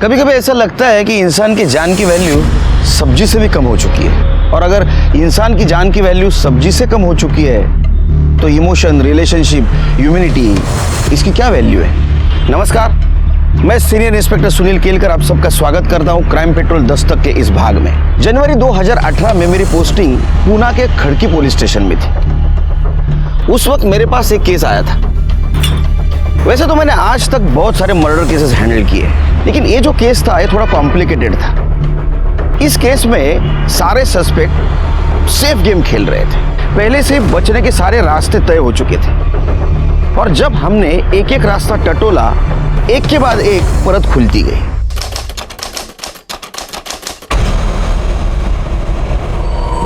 कभी कभी ऐसा लगता है कि इंसान की जान की वैल्यू सब्जी से भी कम हो चुकी है। और अगर इंसान की जान की वैल्यू सब्जी से कम हो चुकी है तो इमोशन, रिलेशनशिप, ह्यूमैनिटी, इसकी क्या वैल्यू है? नमस्कार, मैं सीनियर इंस्पेक्टर सुनील केलकर आप सबका स्वागत करता हूं क्राइम पेट्रोल दस्तक के इस भाग में। जनवरी 2018 में मेरी पोस्टिंग पूना के खड़की पुलिस स्टेशन में थी। उस वक्त मेरे पास एक केस आया था। वैसे तो मैंने आज तक बहुत सारे मर्डर केसेस हैंडल किए, लेकिन ये जो केस था ये थोड़ा कॉम्प्लिकेटेड था। इस केस में सारे सस्पेक्ट सेफ गेम खेल रहे थे। पहले से बचने के सारे रास्ते तय हो चुके थे और जब हमने एक एक रास्ता टटोला, एक के बाद एक परत खुलती गई।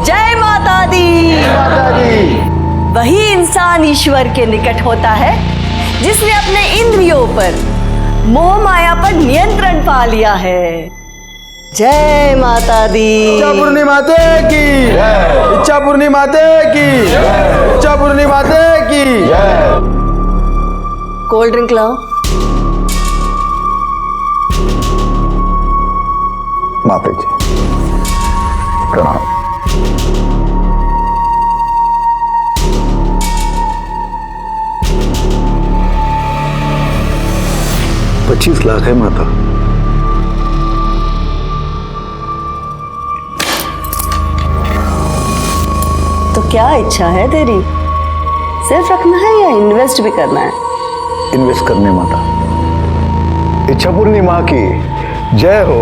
जय माता दी। जय माता दी। वही इंसान ईश्वर के निकट होता है जिसने अपने इंद्रियों पर, मोह माया पर नियंत्रण पा लिया है। जय माता दी। इच्छापूर्णी माते की, इच्छापूर्णी माते की, इच्छापूर्णी माते की। कोल्ड ड्रिंक लाओ। माता जी प्रणाम। $25 लाख है माता। तो क्या इच्छा है तेरी? सिर्फ रखना है या इन्वेस्ट भी करना है? इन्वेस्ट करने माता। इच्छापूर्णी माँ की जय हो।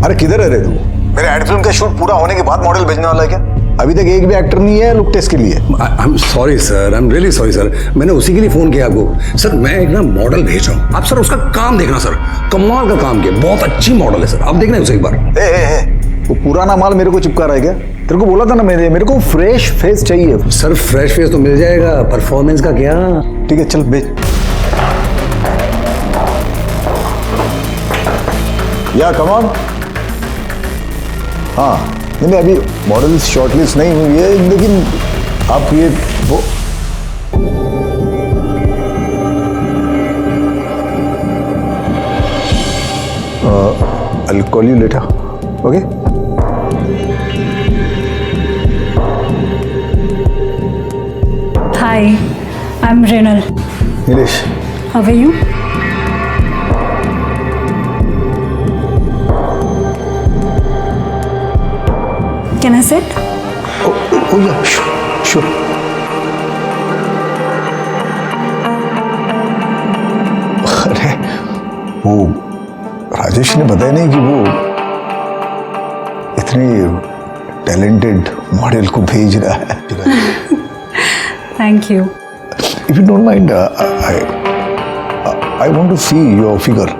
अरे किधर है रे तू? मेरे एड फिल्म का शूट पूरा होने के बाद मॉडल भेजने वाला है क्या? अभी तक एक भी एक्टर नहीं है लुक टेस्ट के लिए। I am sorry sir, I am really sorry sir. मैंने उसी के लिए फोन किया आपको। सर मैं एक ना मॉडल भेज रहा हूँ, आप सर उसका काम देखना सर। कमाल का काम किया, बहुत अच्छी मॉडल है सर, आप देखना उसे एक बार। वो पुराना माल मेरे को चिपका रहा है क्या? तेरे को बोला था ना मेरे को फ्रेश फेस चाहिए। सर फ्रेश फेस तो मिल जाएगा, परफॉर्मेंस का क्या? ठीक है चल भेज। या कम ऑन। हाँ नहीं अभी मॉडल्स शॉर्टलिस्ट नहीं हुई है, लेकिन आप ये वो I'll call you later. Okay? Hi, I'm Renal. Nilesh. How are you? Can I sit? Oh yeah, sure. अरे वो राजेश ने बताया नहीं कि वो इतनी टैलेंटेड मॉडल को भेज रहा है। Thank you. If you don't mind, I want to see your figure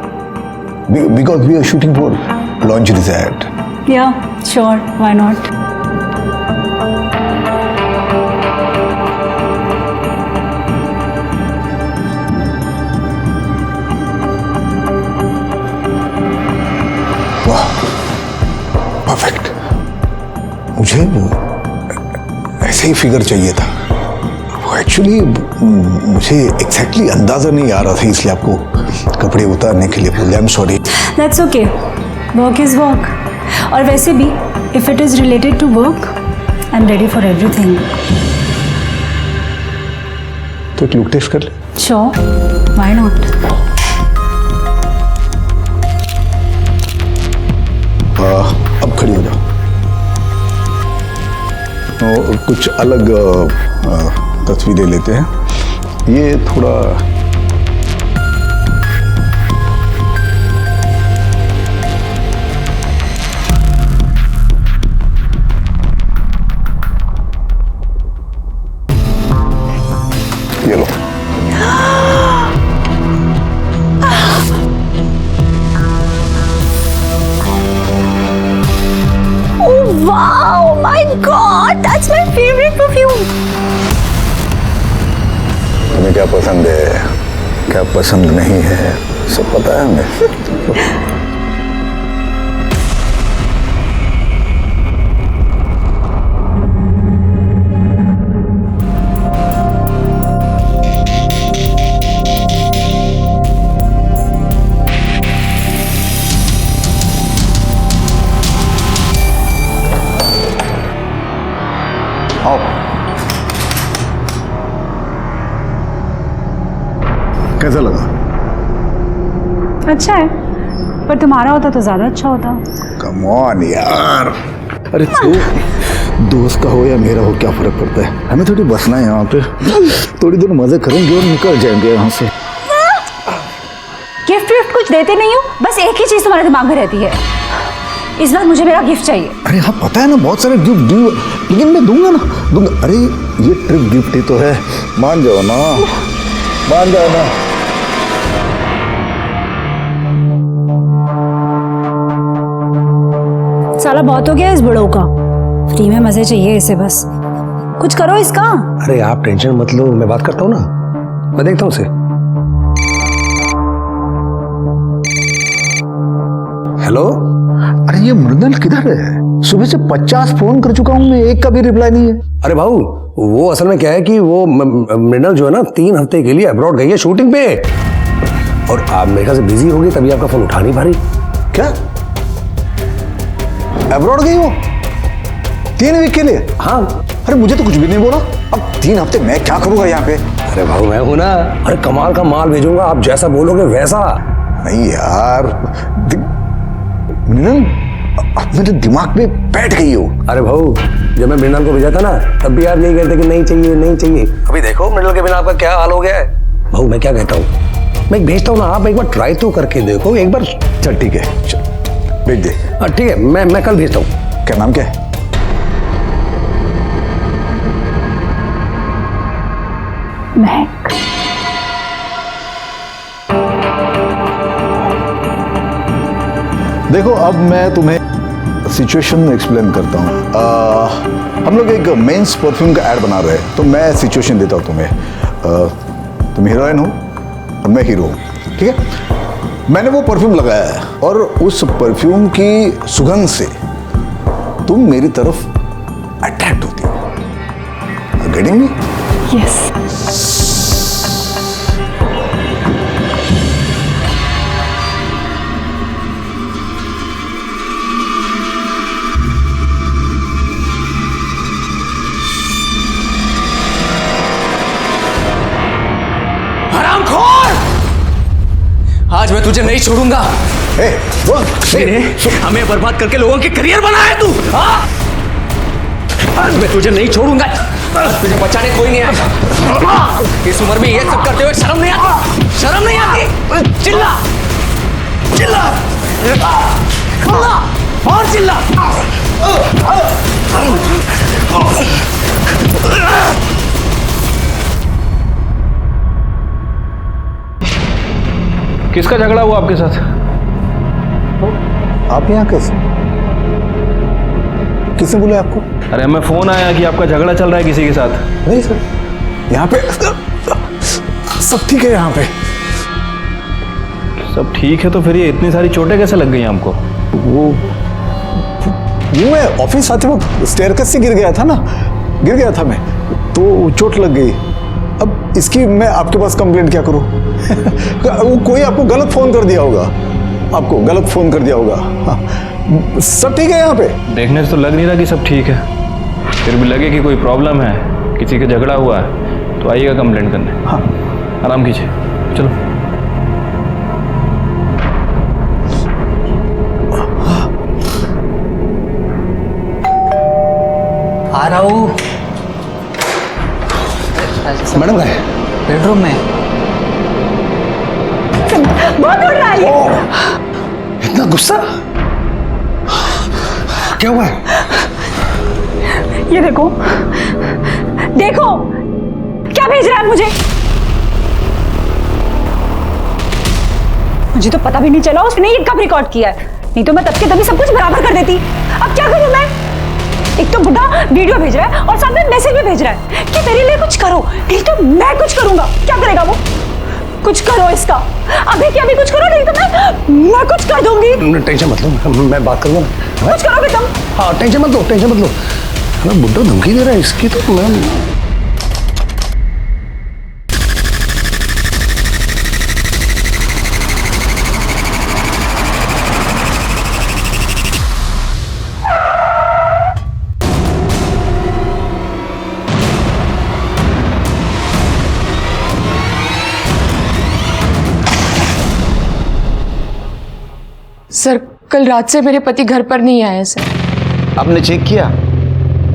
because we are shooting for lingerie's ad. Yeah, sure. Why not? वाह, परफेक्ट। मुझे ऐसे ही फिगर चाहिए था। एक्चुअली मुझे एग्जैक्टली अंदाजा नहीं आ रहा था, इसलिए आपको कपड़े उतारने के लिए बोले। I am sorry. That's okay. Work is work. और वैसे भी, if it is related to work, I'm ready for everything. तो एक लुक टेस्ट कर ले। Sure. Why not? अब खड़ी हो जाओ। तो कुछ अलग तस्वीरें लेते हैं। ये थोड़ा ये लो। वाह, That's my favorite perfume. तुम्हें क्या पसंद है, क्या पसंद नहीं है, सब पता है हमें। आओ। कैसा लगा? अच्छा है, पर तुम्हारा होता तो ज्यादा अच्छा होता। कम ऑन यार, अरे तू दोस्त का हो या मेरा हो क्या फर्क पड़ता है, हमें थोड़ी बसना है यहाँ पे, थोड़ी देर मजे करेंगे और निकल जाएंगे यहाँ से। गिफ्ट विफ्ट कुछ देते नहीं हो, बस एक ही चीज तुम्हारे दिमाग में रहती है, इस बार मुझे मेरा गिफ्ट चाहिए। अरे हाँ पता है ना, बहुत सारे गिफ्ट दूंगा, लेकिन मैं दूंगा ना, दूंगा। अरे ये ट्रिप गिफ्ट ही तो है, मान जाओ ना, मान जाओ ना। साला बहुत हो गया इस बड़ों का, फ्री में मजे चाहिए इसे, बस कुछ करो इसका। अरे आप टेंशन मत लो, मैं बात करता हूँ ना, मैं देखता हूँ उसे। हेलो। अरे ये मृणाल किधर है? सुबह से 50 फोन कर चुका हूँ मैं, एक का भी रिप्लाई नहीं है। अरे भाऊ, वो असल में क्या है कि वो मृणाल जो है ना 3 हफ्ते के लिए अब्रॉड गई है शूटिंग पे, और आप मेरे ख्याल से बिजी हो गई, तभी आपका फोन उठा नहीं पा रही। क्या अब्रॉड गई वो 3 वीक के लिए? हाँ। अरे मुझे तो कुछ भी नहीं बोला। अब 3 हफ्ते मैं क्या करूंगा यहाँ पे? अरे भाऊ मैं हूं ना, अरे कमाल का माल भेजूंगा, आप जैसा बोलोगे वैसा। नहीं यार, मृणाल अब मेरे दिमाग में बैठ गई हो। अरे भाऊ, जब मैं मृणाल को भेजा था ना, तब भी आप यही कहते कि नहीं चाहिए नहीं चाहिए। अभी देखो मृणाल के बिना आपका क्या हाल हो गया है। भाऊ मैं क्या कहता हूँ, मैं भेजता हूँ ना, आप एक बार ट्राई तो करके देखो एक बार। चल ठीक है, चल भेज दे। ठीक है, मैं कल भेजता हूँ। क्या नाम क्या है? महक। देखो अब मैं तुम्हें सिचुएशन एक्सप्लेन करता हूँ। हम लोग एक मेंस परफ्यूम का ऐड बना रहे हैं, तो मैं सिचुएशन देता हूँ तुम्हें। तुम हीरोइन हो और मैं हीरो हूँ, ठीक है? मैंने वो परफ्यूम लगाया है और उस परफ्यूम की सुगंध से तुम मेरी तरफ अट्रैक्ट होती हो। Getting me? यस। आज मैं तुझे नहीं छोड़ूंगा। हमें बर्बाद करके लोगों के करियर बनाया है तू। आज मैं तुझे नहीं छोड़ूंगा, तुझे बचाने कोई नहीं आया। इस उम्र में ये सब करते हुए शर्म नहीं आती? शर्म नहीं आती? चिल्ला चिल्ला चिल्ला और चिल्ला। किसका झगड़ा हुआ आपके साथ? आप यहाँ कैसे? किसने बोला आपको? अरे हमें फोन आया कि आपका झगड़ा चल रहा है किसी के साथ। नहीं सर, यहाँ पे सब ठीक है। यहाँ पे सब ठीक है, तो फिर ये इतनी सारी चोटें कैसे लग गई आपको? वो मैं ऑफिस आते वक्त स्टेयरकेस से गिर गया था ना, गिर गया था मैं, तो चोट लग गई। अब इसकी मैं आपके पास कंप्लेंट क्या करूं? वो कोई आपको गलत फोन कर दिया होगा, आपको गलत फोन कर दिया होगा। हाँ, सब ठीक है यहाँ पे? देखने से तो लग नहीं रहा कि सब ठीक है, फिर भी लगे कि कोई प्रॉब्लम है, किसी का झगड़ा हुआ है, तो आइएगा कंप्लेंट करने। हाँ आराम कीजिए, चलो। आ रहा हूँ। मैडम का है बेडरूम में। बहुत उड़ रहा है ये। इतना गुस्सा क्या हुआ है? ये देखो देखो, क्या भेज रहा है मुझे? मुझे तो पता भी नहीं चला उसने ये कब रिकॉर्ड किया है, नहीं तो मैं तब के तभी सब कुछ बराबर कर देती। अब क्या करूं मैं? एक तो बुढ़ा वीडियो भेज रहा है और साथ में मैसेज भी भेज रहा है कि मेरे लिए कुछ करो, नहीं तो मैं कुछ करूंगा। क्या करेगा वो? कुछ करो इसका, अभी के अभी कुछ करो, नहीं तो मैं कुछ कर दूंगी। टेंशन मत लो, मैं बात करूंगा ना। कुछ करोगे तुम? हाँ टेंशन मत लो, टेंशन मत लो। मैं बुड्ढा धमकी दे रहा है इसकी, तो मैं सर कल रात से मेरे पति घर पर नहीं आए सर। आपने चेक किया?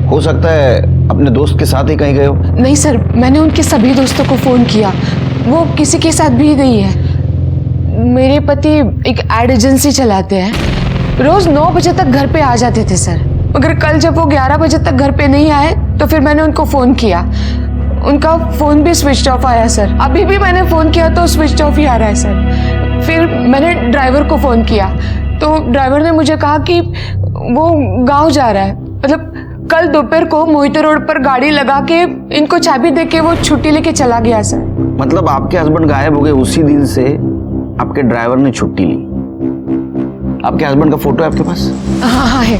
हो सकता है अपने दोस्त के साथ ही कहीं गए हो। नहीं सर, मैंने उनके सभी दोस्तों को फ़ोन किया, वो किसी के साथ भी नहीं है। मेरे पति एक एड एजेंसी चलाते हैं, रोज़ 9 बजे तक घर पे आ जाते थे सर। मगर कल जब वो 11 बजे तक घर पे नहीं आए तो फिर मैंने उनको फ़ोन किया, उनका फ़ोन भी स्विच ऑफ आया सर। अभी भी मैंने फ़ोन किया तो स्विच ऑफ ही आ रहा है सर। फिर मैंने ड्राइवर को फ़ोन किया तो ड्राइवर ने मुझे कहा कि वो गांव जा रहा है। मतलब कल दोपहर को मोहितो रोड पर गाड़ी लगा के इनको चाबी देके वो छुट्टी लेके चला गया सर। मतलब आपके हस्बैंड गायब हो गए, उसी दिन से आपके ड्राइवर ने छुट्टी ली। आपके हस्बैंड का फोटो है आपके पास? हाँ हाँ है।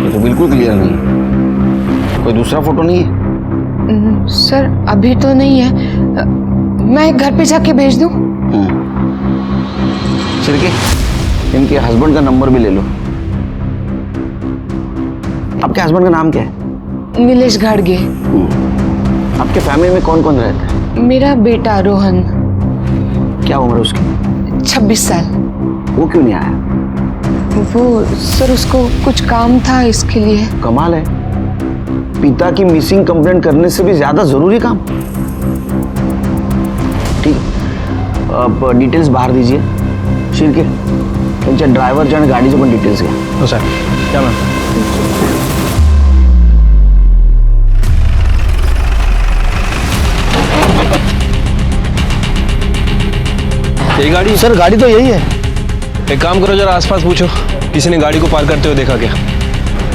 ये तो बिल्कुल क्लियर नहीं है। कोई दूसरा फोटो नहीं है? सर अभी तो नहीं है, मैं घर पे जाके भेज दूं? सिरके, इनके हस्बैंड का नंबर भी ले लो। आपके हस्बैंड का नाम क्या है? नीलेश घाड़गे। आपके फैमिली में कौन कौन रहता है? मेरा बेटा रोहन। क्या उम्र है उसकी? 26 साल। वो क्यों नहीं आया? वो सर उसको कुछ काम था इसके लिए। कमाल है, पिता की मिसिंग कंप्लेंट करने से भी ज्यादा जरूरी काम। ठीक, अब डिटेल्स बाहर दीजिए। शिरके, त्यांच्या ड्रायव्हरच्या आणि गाडीचे पण डिटेल्स घ्या. हो सर, क्या मैम? ये गाड़ी? सर गाड़ी तो यही है। एक काम करो, जरा आसपास पूछो, किसी ने गाड़ी को पार करते हुए देखा क्या?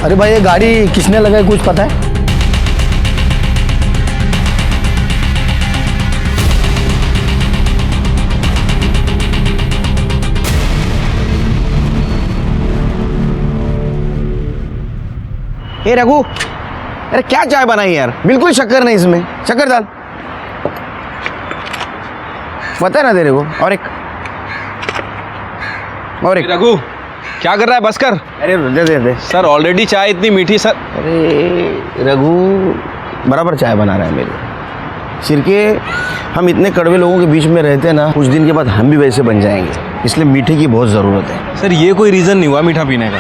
अरे भाई, ये गाड़ी किसने लगाई कुछ पता है? ए रघु, अरे क्या चाय बनाई यार, बिल्कुल शक्कर नहीं इसमें, शक्कर डाल। पता ना तेरे को। और एक रघु, क्या कर रहा है? बस कर। अरे दे दे दे। सर ऑलरेडी चाय इतनी मीठी सर। अरे रघु, बराबर चाय बना रहा है मेरे। सिरके, हम इतने कड़वे लोगों के बीच में रहते हैं ना, कुछ दिन के बाद हम भी वैसे बन जाएंगे, इसलिए मीठे की बहुत ज़रूरत है। सर ये कोई रीज़न नहीं हुआ मीठा पीने का।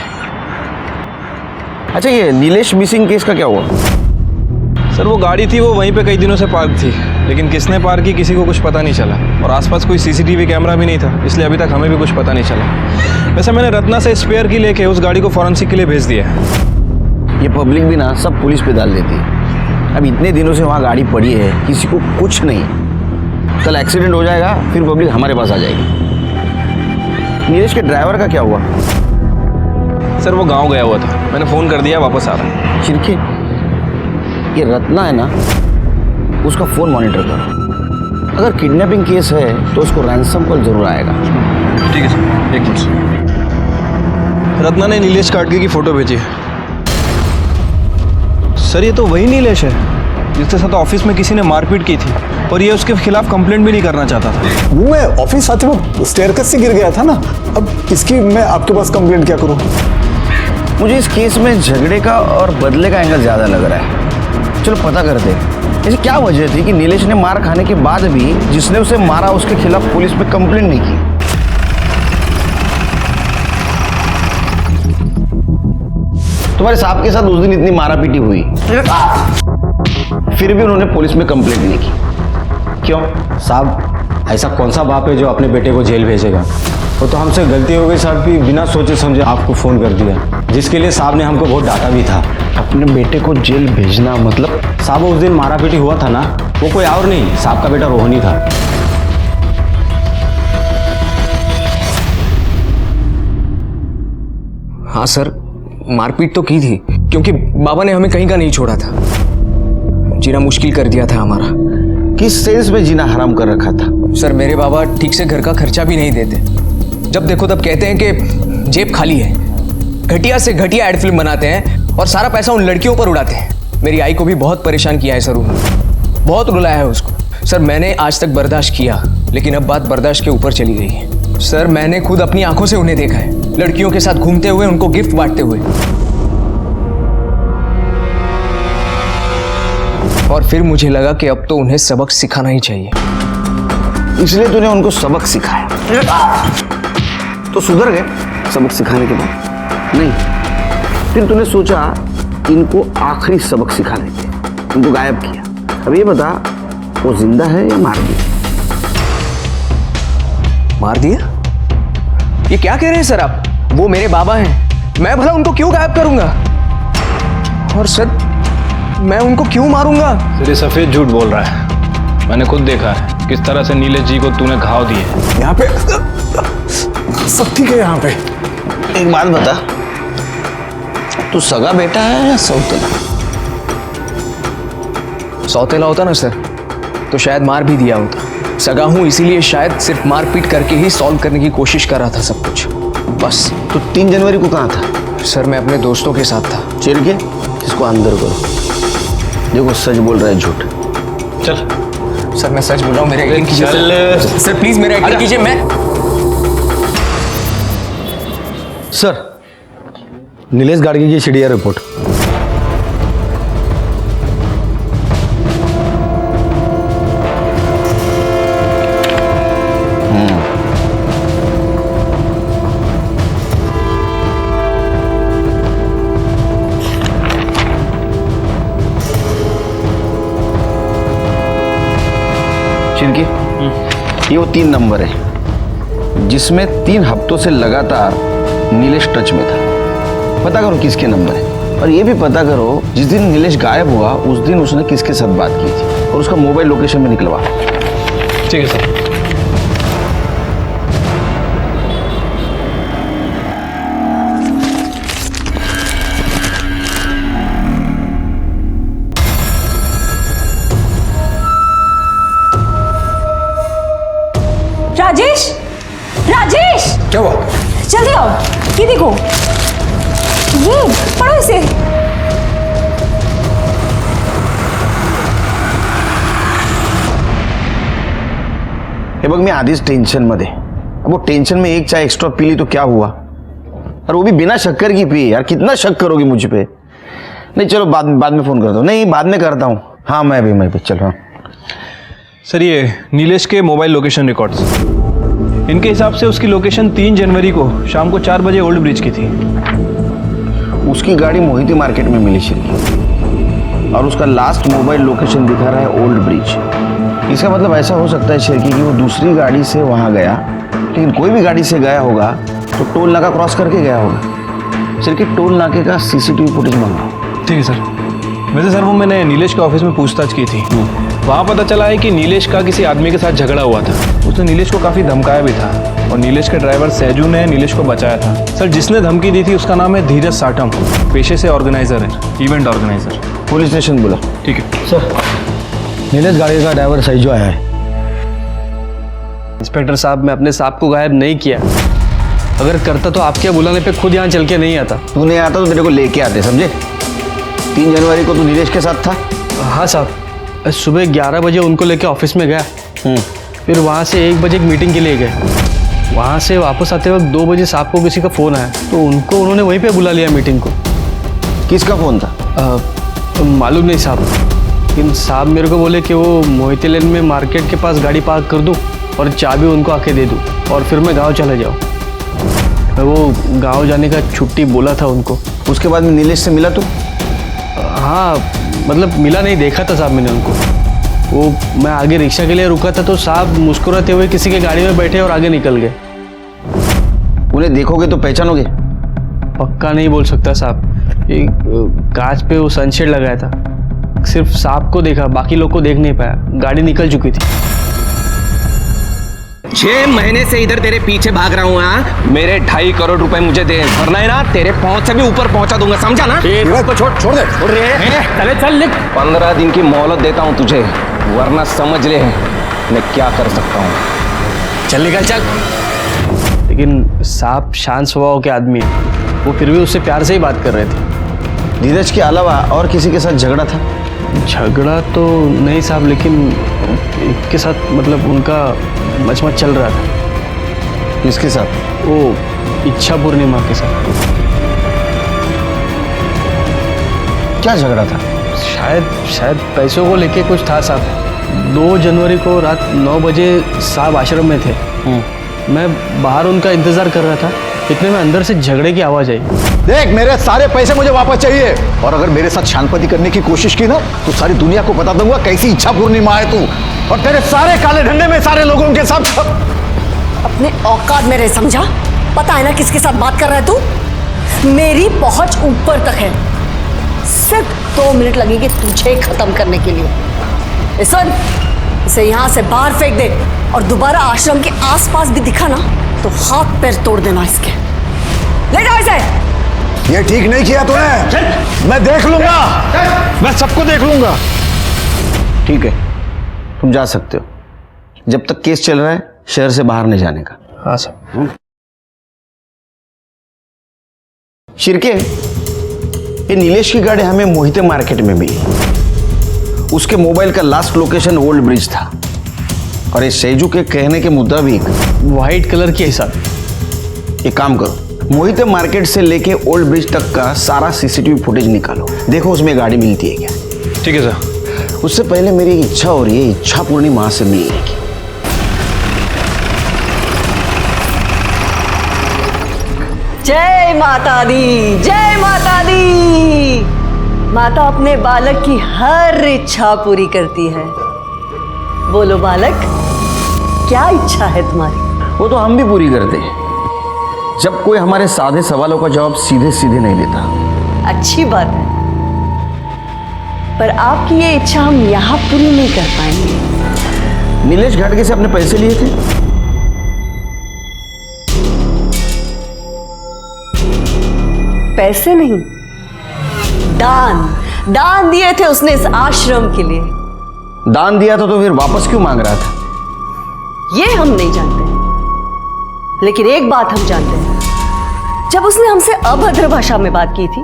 अच्छा, ये नीलेश मिसिंग केस का क्या हुआ? सर वो गाड़ी थी, वो वहीं पे कई दिनों से पार्क थी, लेकिन किसने पार्क की किसी को कुछ पता नहीं चला, और आसपास कोई सीसीटीवी कैमरा भी नहीं था, इसलिए अभी तक हमें भी कुछ पता नहीं चला। वैसे मैंने रत्ना से स्पेयर की लेके उस गाड़ी को फॉरेंसिक के लिए भेज दिया है। ये पब्लिक भी ना सब पुलिस पे डाल देती है। अब इतने दिनों से वहाँ गाड़ी पड़ी है, किसी को कुछ नहीं। कल एक्सीडेंट हो जाएगा, फिर पब्लिक हमारे पास आ जाएगी। नीलेश के ड्राइवर का क्या हुआ? सर वो गांव गया हुआ था, मैंने फ़ोन कर दिया, वापस आ रहा है। चिरके, ये रत्ना है ना, उसका फ़ोन मॉनिटर करो। अगर किडनैपिंग केस है तो उसको रैंसम कॉल जरूर आएगा। ठीक है सर, एक मिनट। रत्ना ने नीलेश घाड़गे की फ़ोटो भेजी है। सर ये तो वही नीलेश है जिसके साथ ऑफिस में किसी ने मारपीट की थी, और ये उसके खिलाफ कंप्लेंट भी नहीं करना चाहता था। वो मैं ऑफिस आते वक्त स्टेयरकेस से गिर गया था ना, अब इसकी मैं आपके पास कंप्लेंट क्या करूं? मुझे इस केस में झगड़े का और बदले का एंगल ज़्यादा लग रहा है। चलो पता करते हैं, ऐसी क्या वजह थी कि नीलेश ने मार खाने के बाद भी जिसने उसे मारा उसके खिलाफ पुलिस में कंप्लेंट नहीं की। तुम्हारे साहब के साथ उस दिन इतनी मारापीटी हुई, फिर भी उन्होंने पुलिस में कंप्लेंट नहीं की, क्यों? साहब, ऐसा कौन सा बाप है जो अपने बेटे को जेल भेजेगा? वो तो हमसे गलती हो गई साहब कि बिना सोचे समझे आपको फ़ोन कर दिया, जिसके लिए साहब ने हमको बहुत डांटा भी था। अपने बेटे को जेल भेजना मतलब? साहब उस दिन मारापीटी हुआ था ना, वो कोई और नहीं, साहब का बेटा रोहन ही था। हाँ सर, मारपीट तो की थी क्योंकि बाबा ने हमें कहीं का नहीं छोड़ा था। जीना मुश्किल कर दिया था हमारा। किस सेंस में जीना हराम कर रखा था? सर मेरे बाबा ठीक से घर का खर्चा भी नहीं देते। जब देखो तब कहते हैं कि जेब खाली है, घटिया से घटिया एड फिल्म बनाते हैं और सारा पैसा उन लड़कियों पर उड़ाते हैं। मेरी आई को भी बहुत परेशान किया है सर उन्होंने, बहुत रुलाया है उसको। सर मैंने आज तक बर्दाश्त किया, लेकिन अब बात बर्दाश्त के ऊपर चली गई है। सर मैंने खुद अपनी आंखों से उन्हें देखा है, लड़कियों के साथ घूमते हुए, उनको गिफ्ट बांटते हुए। और फिर मुझे लगा कि अब तो उन्हें सबक सिखाना ही चाहिए। इसलिए तूने उनको सबक सिखाया तो सुधर गए सबक सिखाने के बाद? नहीं, फिर तूने सोचा इनको आखिरी सबक सिखा देते, उनको गायब किया। अब ये बता, वो जिंदा है या मार दिया? मार दिया? ये क्या कह रहे हैं सर आप? वो मेरे बाबा हैं, मैं भला उनको क्यों गायब करूंगा? और सर मैं उनको क्यों मारूंगा? तेरे सफेद झूठ बोल रहा है। मैंने खुद देखा है किस तरह से नीलेश जी को तूने घाव दिए। यहाँ पे सब ठीक है? यहाँ पे एक बात बता, तू सगा बेटा है या सौतेला? सौतेला होता ना सर तो शायद मार भी दिया होता। सगा हूं इसीलिए शायद सिर्फ मारपीट करके ही सॉल्व करने की कोशिश कर रहा था सब कुछ, बस। तो 3 जनवरी को कहाँ था? सर मैं अपने दोस्तों के साथ था। चिर के इसको अंदर करो। देखो सच बोल रहा है झूठ। चल सर मैं सच बोल रहा हूँ, मेरा यकीन कीजिए सर। सर प्लीज मेरा यकीन कीजिए। मैं सर, नीलेश गाड़गी की सीडीआर रिपोर्ट। चिरकी, ये वो 3 नंबर है जिसमें 3 हफ्तों से लगातार नीलेश टच में था। पता करो किसके नंबर है, और ये भी पता करो जिस दिन नीलेश गायब हुआ उस दिन उसने किसके साथ बात की थी, और उसका मोबाइल लोकेशन में निकलवा। ठीक है सर। राजेश, राजेश, क्या हुआ? जल्दी आओ, ये देखो, ये पढ़ो इसे। हे बघ, मी आधीच टेंशन मध्ये। अब वो टेंशन में एक चाय एक्स्ट्रा पी ली तो क्या हुआ, और वो भी बिना शक्कर की पी। यार कितना शक करोगी मुझ पे? नहीं चलो बाद में फोन करता हूँ। नहीं बाद में करता हूँ। हाँ मैं भी चल रहा हूँ। सर ये नीलेश के मोबाइल लोकेशन रिकॉर्ड्स, इनके हिसाब से उसकी लोकेशन 3 जनवरी को शाम को 4 बजे ओल्ड ब्रिज की थी। उसकी गाड़ी मोहिती मार्केट में मिली शिरकी, और उसका लास्ट मोबाइल लोकेशन दिखा रहा है ओल्ड ब्रिज। इसका मतलब ऐसा हो सकता है शिरकी कि वो दूसरी गाड़ी से वहाँ गया, लेकिन कोई भी गाड़ी से गया होगा तो टोल नाका क्रॉस करके गया होगा। शिरकी टोल नाके का सीसीटीवी फुटेज मंगाओ। ठीक है सर। वैसे सर वो मैंने नीलेश के ऑफिस में पूछताछ की थी, वहाँ पता चला है कि नीलेश का किसी आदमी के साथ झगड़ा हुआ था। उसने नीलेश को काफ़ी धमकाया भी था, और नीलेश के ड्राइवर सहजू ने नीलेश को बचाया था। सर जिसने धमकी दी थी उसका नाम है धीरज साठम, पेशे से ऑर्गेनाइजर है, इवेंट ऑर्गेनाइजर। पुलिस स्टेशन बोला। ठीक है सर, नीलेश गाड़ी का ड्राइवर सहजू आया है। इंस्पेक्टर साहब, मैं अपने साहब को गायब नहीं किया। अगर करता तो आपके बुलाने पे खुद यहाँ चल के नहीं आता। तू नहीं आता तो तेरे को लेके आते, समझे? 3 जनवरी को तू नीलेश के साथ था? हाँ साहब, सुबह 11 बजे उनको लेके ऑफिस में गया, फिर वहाँ से 1 बजे एक मीटिंग के लिए गए। वहाँ से वापस आते वक्त 2 बजे साहब को किसी का फ़ोन आया, तो उन्होंने वहीं पे बुला लिया मीटिंग को। किसका फ़ोन था? मालूम नहीं साहब, लेकिन साहब मेरे को बोले कि वो मोहिती लेन में मार्केट के पास गाड़ी पार्क कर दूँ और चाबी उनको आके दे दूँ, और फिर मैं गाँव चला जाऊँ। वो गाँव जाने का छुट्टी बोला था उनको। उसके बाद में नीलेश से मिला तू? हाँ, मतलब मिला नहीं, देखा था साहब मैंने उनको। वो मैं आगे रिक्शा के लिए रुका था तो साहब मुस्कुराते हुए किसी के गाड़ी में बैठे और आगे निकल गए। उन्हें देखोगे तो पहचानोगे? पक्का नहीं बोल सकता साहब, एक कांच पे वो सनशेड लगाया था, सिर्फ साहब को देखा, बाकी लोग को देख नहीं पाया। गाड़ी निकल चुकी थी। 6 महीने से इधर तेरे पीछे भाग रहा हूँ। हाँ, मेरे 2.5 करोड़ रुपए मुझे दे, वरना है ना तेरे पहुंच से भी ऊपर पहुंचा दूंगा, समझा ना? को छोड़ दे। चले चल लिख। 15 दिन की मोहलत देता हूँ तुझे, वरना समझ ले मैं क्या कर सकता हूँ। चल निकल चल। लेकिन साहब शांत स्वभाव के आदमी है, वो फिर भी उससे प्यार से ही बात कर रहे थे। धीरज के अलावा और किसी के साथ झगड़ा था? झगड़ा तो नहीं साहब, लेकिन एक के साथ मतलब उनका मचमच चल रहा था। किसके साथ? वो इच्छा पूर्णिमा के साथ। क्या झगड़ा था? शायद पैसों को लेके कुछ था साहब। 2 जनवरी को रात 9 बजे साहब आश्रम में थे। मैं बाहर उनका इंतजार कर रहा था, इतने में अंदर से झगड़े की आवाज आई। देख, मेरे सारे पैसे मुझे वापस चाहिए, और अगर मेरे साथ शांति करने की कोशिश की ना तो सारी दुनिया को बता दूंगा कैसी इच्छा पूर्णिमा है तू, और तेरे सारे काले धंधे में सारे लोगों के साथ। अपने औकात में रह, समझा? पता है ना किसके साथ बात कर रहा है तू? मेरी पहुंच ऊपर तक है, सिर्फ 2 मिनट लगेंगे तुझे खत्म करने के लिए। सुन, इसे यहां से बाहर फेंक दे, और दोबारा आश्रम के आसपास भी दिखा ना तो हाथ पैर तोड़ देना इसके। ले जाओ इसे। ये ठीक नहीं किया तूने, मैं देख लूंगा, मैं सबको देख लूंगा। ठीक है, तुम जा सकते हो, जब तक केस चल रहा है शहर से बाहर नहीं जाने का। हाँ साहब। शिरके, ये नीलेश की गाड़ी हमें मोहिते मार्केट में मिली। उसके मोबाइल का लास्ट लोकेशन ओल्ड ब्रिज था, और ये सेजू के कहने के मुताबिक व्हाइट कलर की है साहब। एक काम करो, मोहिते मार्केट से लेके ओल्ड ब्रिज तक का सारा सीसीटीवी फुटेज निकालो, देखो उसमें गाड़ी मिलती है क्या। ठीक है सर। उससे पहले मेरी एक इच्छा हो रही है, इच्छा पूर्णिमा से मिलने की। जय माता दी, जय माता दी। माता अपने बालक की हर इच्छा पूरी करती है। बोलो बालक, क्या इच्छा है तुम्हारी? वो तो हम भी पूरी करते हैं, जब कोई हमारे सादे सवालों का जवाब सीधे सीधे नहीं देता। अच्छी बात है, पर आपकी ये इच्छा हम यहां पूरी नहीं कर पाएंगे। नीलेश घाटगे से अपने पैसे लिए थे? पैसे नहीं, दान दिए थे उसने इस आश्रम के लिए। दान दिया था तो फिर वापस क्यों मांग रहा था? ये हम नहीं जानते, लेकिन एक बात हम जानते हैं, जब उसने हमसे अभद्र भाषा में बात की थी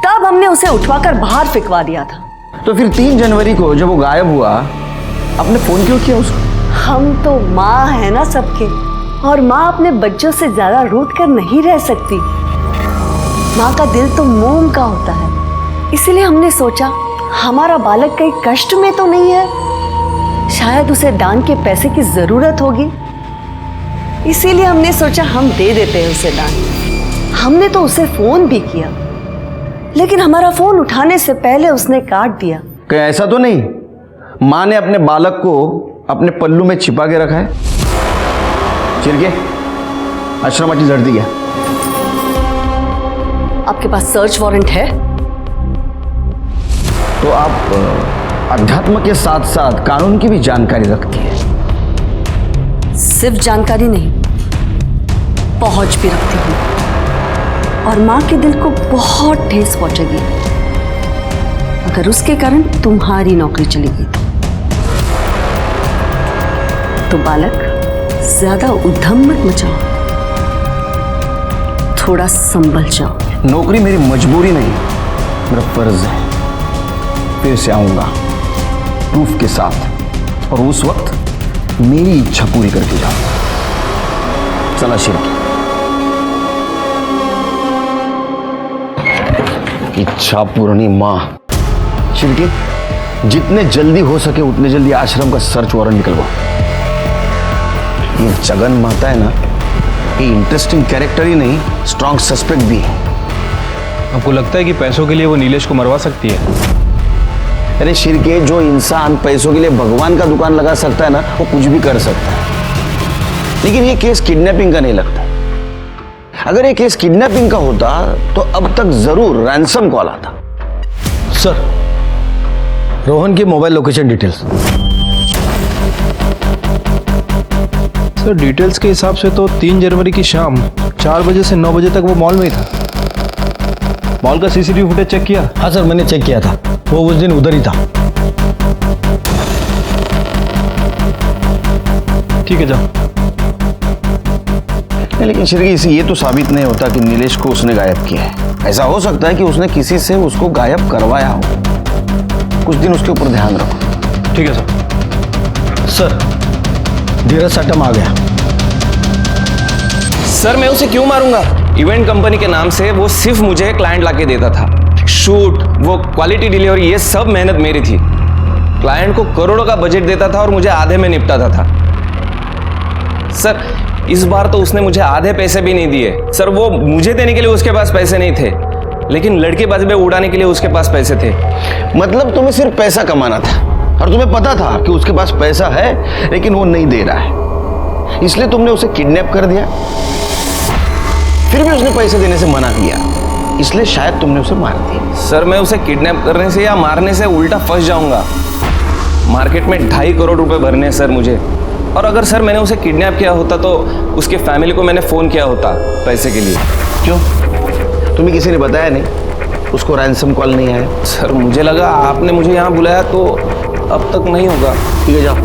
तब हमने उसे उठवाकर बाहर फेंकवा दिया था। तो फिर 3 जनवरी को जब वो गायब हुआ, आपने फोन क्यों किया उसको? हम तो माँ है ना सबके, और माँ अपने बच्चों से ज्यादा रूठ कर नहीं रह सकती। माँ का दिल तो मोम का होता है, इसीलिए हमने सोचा हमारा बालक कहीं कष्ट में तो नहीं है, शायद उसे दान के पैसे की जरूरत होगी, इसीलिए हमने सोचा हम दे देते हैं उसे दान। हमने तो उसे फोन भी किया, लेकिन हमारा फोन उठाने से पहले उसने काट दिया। कहीं ऐसा तो नहीं माँ ने अपने बालक को अपने पल्लू में छिपा के रखा है? चिरके, आश्रमाची झड़ दिया। आपके पास सर्च वारंट है? तो आप अध्यात्म के साथ साथ कानून की भी जानकारी रखती है? सिर्फ जानकारी नहीं, पहुंच भी रखती हूँ, और माँ के दिल को बहुत ठेस पहुंचेगी अगर उसके कारण तुम्हारी नौकरी चली गई तो। बालक, ज्यादा उद्यम मत मचाओ, थोड़ा संभल जाओ। नौकरी मेरी मजबूरी नहीं, मेरा फर्ज है। फिर से आऊंगा प्रूफ के साथ, और उस वक्त मेरी इच्छा पूरी करके जाऊंगा। चला शिरके। इच्छा पूर्णिमा। शिरके, जितने जल्दी हो सके उतने जल्दी आश्रम का सर्च वारंट निकलवाओ। ये जगन माता है ना, ये इंटरेस्टिंग कैरेक्टर ही नहीं, स्ट्रॉन्ग सस्पेक्ट भी है। आपको लगता है कि पैसों के लिए वो नीलेश को मरवा सकती है? अरे शिरके, जो इंसान पैसों के लिए भगवान का दुकान लगा सकता है ना, वो कुछ भी कर सकता है। लेकिन ये केस किडनैपिंग का नहीं लगता। अगर ये केस किडनैपिंग का होता तो अब तक जरूर रैंसम कॉल आता। सर, रोहन की mobile location details. Sir details के हिसाब से तो 3 जनवरी की शाम 4 बजे से 9 बजे तक वो मॉल में ही था। मॉल का सीसीटीवी फुटेज चेक किया? हाँ सर, मैंने चेक किया था, वो उस दिन उधर ही था। ठीक है, जाओ। लेकिन श्री इसे ये तो साबित नहीं होता कि नीलेश को उसने गायब किया है। ऐसा हो सकता है कि उसने किसी से उसको गायब करवाया हो। कुछ दिन उसके ऊपर ध्यान रखो। ठीक है सर। सर, धीरज साटम आ गया। सर मैं उसे क्यों मारूंगा? इवेंट कंपनी के नाम से वो सिर्फ मुझे क्लाइंट लाके देता था। शूट, वो क्वालिटी डिलीवरी, ये सब मेहनत मेरी थी। क्लाइंट को करोड़ों का बजट देता था और मुझे आधे में निपटाता था। सर इस बार तो उसने मुझे आधे पैसे भी नहीं दिए। सर वो मुझे देने के लिए उसके पास पैसे नहीं थे, लेकिन लड़केबाजी में उड़ाने के लिए उसके पास पैसे थे। मतलब तुम्हें सिर्फ पैसा कमाना था और तुम्हें पता था कि उसके पास पैसा है लेकिन वो नहीं दे रहा है, इसलिए तुमने उसे किडनैप कर दिया। फिर भी उसने पैसे देने से मना किया, इसलिए शायद तुमने उसे मार दिया। सर मैं उसे किडनैप करने से या मारने से उल्टा फंस जाऊंगा। मार्केट में 2.5 करोड़ रुपए भरने हैं सर मुझे। और अगर सर मैंने उसे किडनैप किया होता तो उसके फैमिली को मैंने फ़ोन किया होता पैसे के लिए। क्यों? तुम्हें किसी ने बताया नहीं? उसको रैंसम कॉल नहीं आया? सर मुझे लगा आपने मुझे यहाँ बुलाया तो अब तक नहीं होगा। ठीक है, जाओ।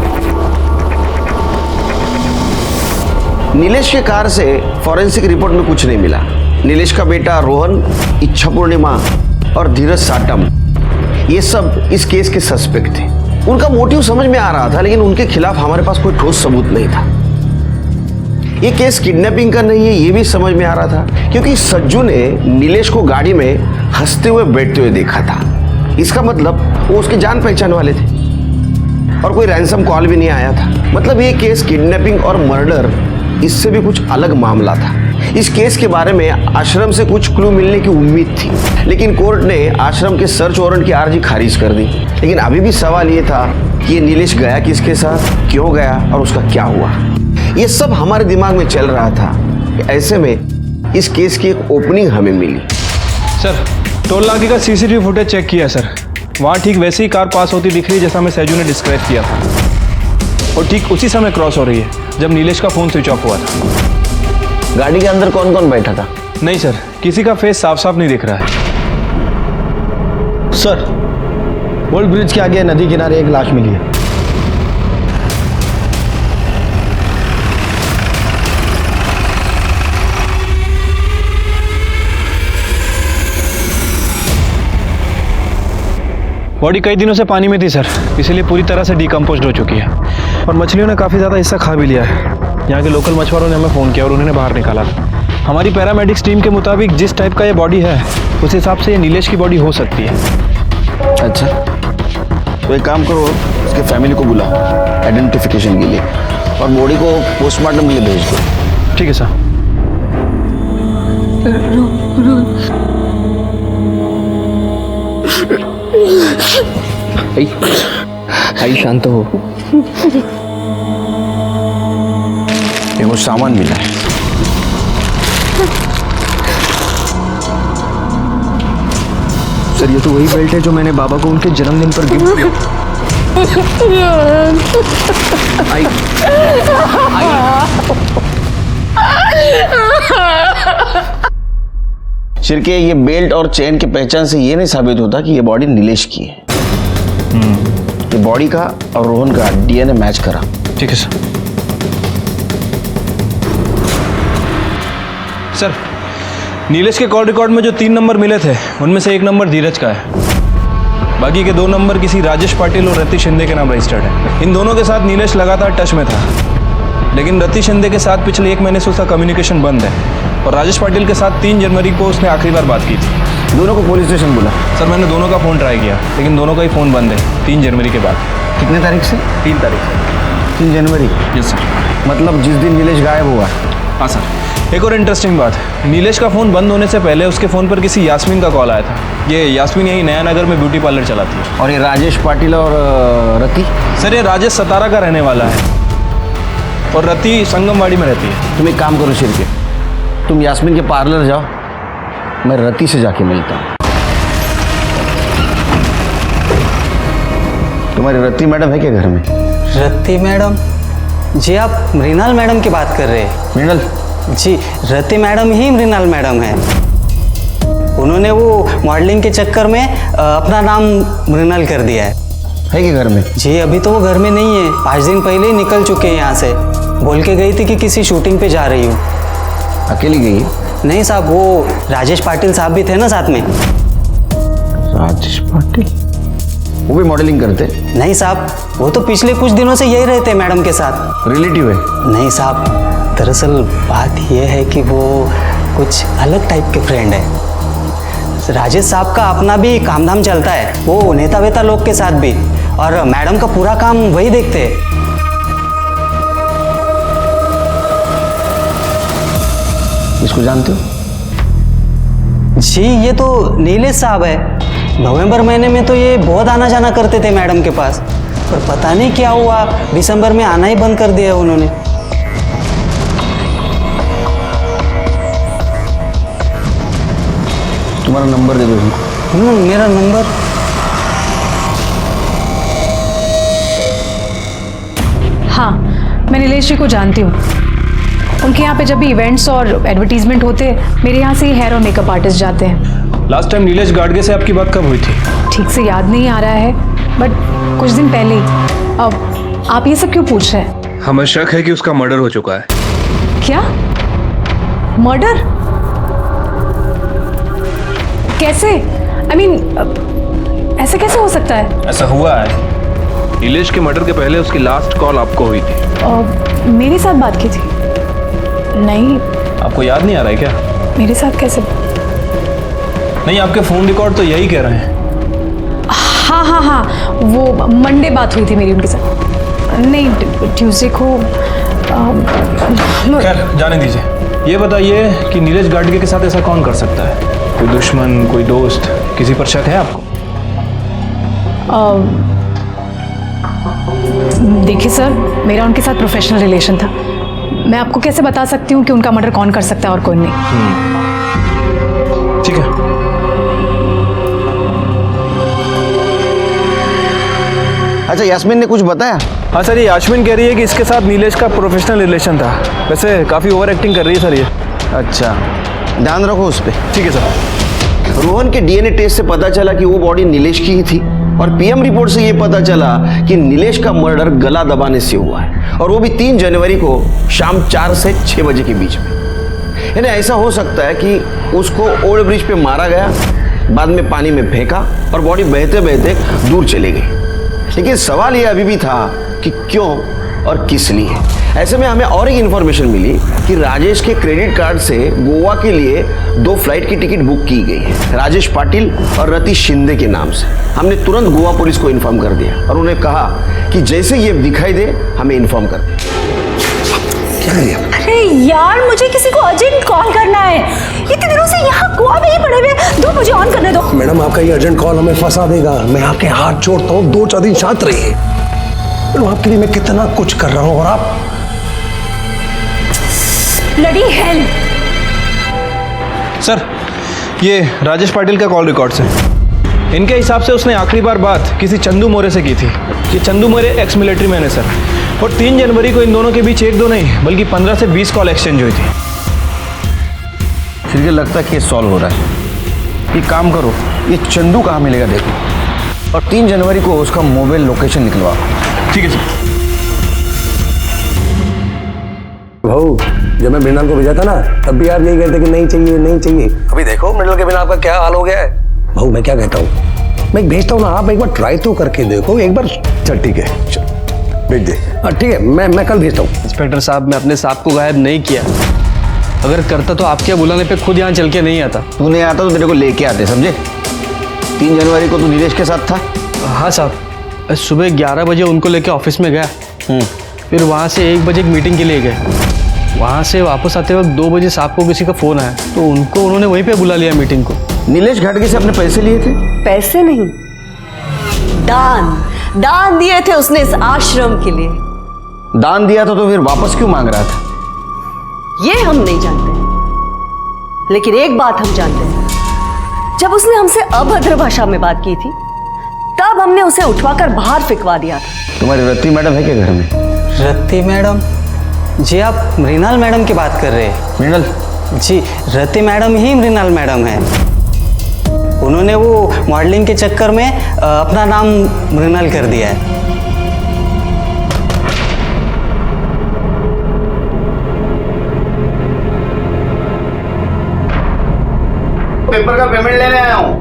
नीलेश के कार से फॉरेंसिक रिपोर्ट में कुछ नहीं मिला। नीलेश का बेटा रोहन, इच्छा पूर्णिमा और धीरज साटम, ये सब इस केस के सस्पेक्ट थे। उनका मोटिव समझ में आ रहा था, लेकिन उनके खिलाफ हमारे पास कोई ठोस सबूत नहीं था। ये केस किडनैपिंग का नहीं है, ये भी समझ में आ रहा था, क्योंकि सज्जू ने नीलेश को गाड़ी में हंसते हुए बैठते हुए देखा था। इसका मतलब वो उसके जान पहचान वाले थे और कोई रैंसम कॉल भी नहीं आया था। मतलब ये केस किडनैपिंग और मर्डर, इससे भी कुछ अलग मामला था। इस केस के बारे में आश्रम से कुछ क्लू मिलने की उम्मीद थी, लेकिन कोर्ट ने आश्रम के सर्च वारंट की अर्जी खारिज कर दी। लेकिन अभी भी सवाल ये था कि ये नीलेश गया किसके साथ, क्यों गया और उसका क्या हुआ। ये सब हमारे दिमाग में चल रहा था। ऐसे में इस केस की एक ओपनिंग हमें मिली। सर टोल नाके का सीसीटीवी फुटेज चेक किया सर। वहाँ ठीक वैसे ही कार पास होती दिख रही है जैसा हमें सैजू ने डिस्क्राइब किया था, और ठीक उसी समय क्रॉस हो रही है जब नीलेश का फ़ोन स्विच ऑफ हुआ था। गाड़ी के अंदर कौन कौन बैठा था? नहीं सर, किसी का फेस साफ साफ नहीं दिख रहा है। सर, ओल्ड ब्रिज के आगे नदी किनारे एक लाश मिली है। बॉडी कई दिनों से पानी में थी सर, इसीलिए पूरी तरह से डिकम्पोज्ड हो चुकी है और मछलियों ने काफ़ी ज़्यादा हिस्सा खा भी लिया है। यहाँ के लोकल मछुआरों ने हमें फ़ोन किया और उन्होंने बाहर निकाला था। हमारी पैरामेडिक्स टीम के मुताबिक जिस टाइप का ये बॉडी है उस हिसाब से ये नीलेश की बॉडी हो सकती है। अच्छा, तो एक काम करो, उसके फैमिली को बुलाओ आइडेंटिफिकेशन के लिए और बॉडी को पोस्टमार्टम के लिए भेज दो। ठीक है सर। आई शांत हो। ये वो सामान मिला है। सर ये तो वही बेल्ट है जो मैंने बाबा को उनके जन्मदिन पर गिफ्ट किया। आई शिरके, ये बेल्ट और चेन की पहचान से ये नहीं साबित होता कि ये बॉडी नीलेश की है। ये बॉडी का और रोहन का डीएनए मैच करा। ठीक है सर। सर नीलेश के कॉल रिकॉर्ड में जो 3 नंबर मिले थे उनमें से 1 नंबर धीरज का है, बाकी के 2 नंबर किसी राजेश पाटिल और रति शिंदे के नाम रजिस्टर्ड है। इन दोनों के साथ नीलेश लगातार टच में था, लेकिन रति शिंदे के साथ पिछले 1 महीने से उसका कम्युनिकेशन बंद है और राजेश पाटिल के साथ 3 जनवरी को उसने आखिरी बार बात की थी। दोनों को पुलिस स्टेशन बुला। सर मैंने दोनों का फ़ोन ट्राई किया, लेकिन दोनों का ही फ़ोन बंद है 3 जनवरी के बाद। कितने तारीख से? 3 तारीख से। 3 जनवरी? Yes sir. मतलब जिस दिन नीलेश गायब हुआ? हाँ सर। एक और इंटरेस्टिंग बात, नीलेश का फ़ोन बंद होने से पहले उसके फ़ोन पर किसी यास्मीन का कॉल आया था। ये यास्मीन यही नया नगर में ब्यूटी पार्लर चलाती है। और ये राजेश पाटिल और रति? सर ये राजेश सतारा का रहने वाला है और रति संगमवाड़ी में रहती है। तुम एक काम करो शिरके, तुम यास्मीन के पार्लर जाओ, मैं रति से जाके मिलता हूँ। तुम्हारी रति मैडम है क्या घर में? रति मैडम? जी आप मृणाल मैडम की बात कर रहे हैं? मृणाल? जी रति मैडम ही मृणाल मैडम है। उन्होंने वो मॉडलिंग के चक्कर में अपना नाम मृणाल कर दिया है कि घर में? जी अभी तो वो घर में नहीं है, 5 दिन पहले ही निकल चुके हैं यहाँ से। बोल के गई थी कि किसी शूटिंग पे जा रही हूँ। अकेली गई है? नहीं साहब, वो राजेश पाटिल साहब भी थे ना साथ में। राजेश पाटिल? वो भी मॉडलिंग करते? नहीं साहब, वो तो पिछले कुछ दिनों से यही रहते मैडम के साथ। रिलेटिव है? नहीं साहब, दरअसल बात यह है कि वो कुछ अलग टाइप के फ्रेंड है। राजेश साहब का अपना भी काम धाम चलता है, वो नेता वेता लोग के साथ भी, और मैडम का पूरा काम वही देखते हैं। इसको जानते हो? जी ये तो नीलेश साहब है। नवंबर महीने में तो ये बहुत आना जाना करते थे मैडम के पास, पर पता नहीं क्या हुआ, दिसंबर में आना ही बंद कर दिया उन्होंने। तुम्हारा नंबर दे दो इनको। मेरा नंबर? हाँ, मैं नीलेश जी को जानती हूँ। उनके यहाँ पे जब भी इवेंट्स और एडवर्टीजमेंट होते हैं, मेरे यहाँ से ही हेयर और मेकअप आर्टिस्ट जाते हैं। लास्ट टाइम नीलेश गाडगे से आपकी बात कब हुई थी? ठीक से याद नहीं आ रहा है, बट कुछ दिन पहले ही। अब आप ये सब क्यों पूछ रहे हैं? हमें शक है कि उसका मर्डर हो चुका है। क्या? मर्डर? कैसे? I mean, ऐसे कैसे हो सकता है? ऐसा हुआ है। नीलेश के मर्डर के पहले उसकी लास्ट कॉल आपको हुई थी। मेरे साथ बात की थी? नहीं। आपको याद नहीं आ रहा है क्या? मेरे साथ कैसे? नहीं, आपके फोन रिकॉर्ड तो यही कह रहे हैं। हाँ हाँ हाँ, वो मंडे बात हुई थी मेरी उनके साथ। नहीं, ट्यूसडे को। खैर जाने दीजिए। ये बताइए कि नीलेश गाडगे के साथ ऐसा कौन कर सकता है? कोई दुश्मन, कोई दोस्त, किसी पर शक है आपको? देखिए सर, मेरा उनके साथ प्रोफेशनल रिलेशन था। मैं आपको कैसे बता सकती हूँ कि उनका मर्डर कौन कर सकता है और कौन नहीं। ठीक है। अच्छा, यास्मीन ने कुछ बताया? हाँ सर, ये यास्मीन कह रही है कि इसके साथ नीलेश का प्रोफेशनल रिलेशन था। वैसे काफ़ी ओवर एक्टिंग कर रही है सर ये। अच्छा, ध्यान रखो उस पर। ठीक है सर। रोहन के डीएनए टेस्ट से पता चला कि वो बॉडी नीलेश की ही थी, और पीएम रिपोर्ट से ये पता चला कि नीलेश का मर्डर गला दबाने से हुआ है, और वो भी 3 जनवरी को शाम 4 से 6 बजे के बीच में। यानी ऐसा हो सकता है कि उसको ओल्ड ब्रिज पे मारा गया, बाद में पानी में फेंका और बॉडी बहते बहते दूर चली गई। लेकिन सवाल ये अभी भी था कि क्यों और किस लिए। ऐसे में हमें और एक इन्फॉर्मेशन मिली कि राजेश के क्रेडिट कार्ड से गोवा के लिए 2 फ्लाइट की टिकट बुक की गई है, राजेश पाटिल और रति शिंदे के नाम से। हमने तुरंत गोवा पुलिस को इन्फॉर्म कर दिया और उन्हें कहा कि जैसे ये दिखाई दे हमें इन्फॉर्म कर दे। अरे यार, मुझे किसी को अर्जेंट कॉल करना है। इतने दिनों से यहाँ गोवा में ही पड़े हुए। दो, मुझे ऑन करने दो। मैडम, आपका ये अर्जेंट कॉल हमें फंसा देगा। मैं आपके हाथ जोड़ता हूँ, 2-4 दिन शांत रहिए। मैडम, आपके लिए मैं कितना कुछ कर रहा हूँ और आप ब्लडी हेल। सर, ये राजेश पाटिल का कॉल रिकॉर्ड से इनके हिसाब से उसने आखिरी बार बात किसी चंदू मोरे से की थी। ये चंदू मोरे एक्स मिलिट्री मैन है सर, और 3 जनवरी को इन दोनों के बीच 1-2 नहीं बल्कि 15 से 20 कॉल एक्सचेंज हुई थी। फिर ये लगता है केस सॉल्व हो रहा है। एक काम करो, ये चंदू कहाँ मिलेगा देखो, और 3 जनवरी को उसका मोबाइल लोकेशन निकलवा। ठीक है सर। भाऊ, जब मैं मृणाल को भेजा था ना, तब भी आप यही कहते कि नहीं चाहिए नहीं चाहिए। अभी देखो मृणाल के बिना आपका क्या हाल हो गया है। भाऊ, मैं क्या कहता हूँ, मैं भेजता हूँ ना, आप एक बार ट्राई तो करके देखो एक बार। चल ठीक है, भेज दे। ठीक है, मैं कल भेजता हूँ। इंस्पेक्टर साहब, मैं अपने सांप को गायब नहीं किया। अगर करता तो आपके बुलाने पे खुद यहाँ चल के नहीं आता। तू नहीं आता तो तेरे को लेके आते, समझे? 3 जनवरी को तू नीलेश के साथ था? हाँ साहब, सुबह 11 बजे उनको लेके ऑफिस में गया। फिर वहाँ से 1 बजे एक मीटिंग के लिए गए। वहाँ से वापस आते वक्त 2 बजे साहब को किसी का फ़ोन आया, तो उनको उन्होंने वहीं पे बुला लिया मीटिंग को। नीलेश घाटगे से अपने पैसे लिए थे? पैसे नहीं, दान दिए थे उसने इस आश्रम के लिए। दान दिया था तो फिर वापस क्यों मांग रहा था? ये हम नहीं जानते, लेकिन एक बात हम जानते हैं, जब उसने हमसे अभद्र भाषा में बात की थी, तब हमने उसे उठवाकर बाहर फेंकवा दिया था। तुम्हारी रति मैडम है क्या घर में? रति मैडम? जी आप मृणाल मैडम की बात कर रहे हैं? मृणाल? जी रति मैडम ही मृणाल मैडम है। उन्होंने वो मॉडलिंग के चक्कर में अपना नाम मृणाल कर दिया है। पेपर का पेमेंट लेने आया हूं।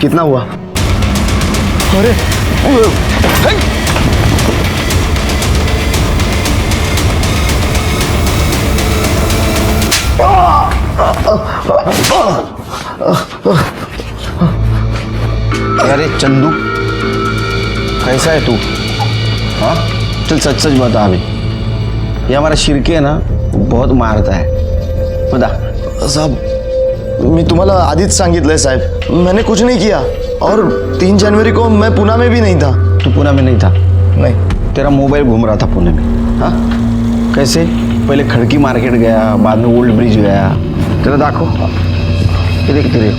कितना हुआ? अरे अरे चंदू, कैसा है तू? हाँ चल सच सच बता अभी। ये हमारा शिरके है ना, बहुत मारता है। बता। साहब मी तुम्हाला आधीच सांगितलंय साहेब, मैंने कुछ नहीं किया। और 3 जनवरी को मैं पुणे में भी नहीं था। तू पुणे में नहीं था? नहीं। तेरा मोबाइल घूम रहा था पुणे में? हाँ कैसे? पहले खड़की मार्केट गया, बाद में ओल्ड ब्रिज गया। तेरा दाखो, ये देख तेरे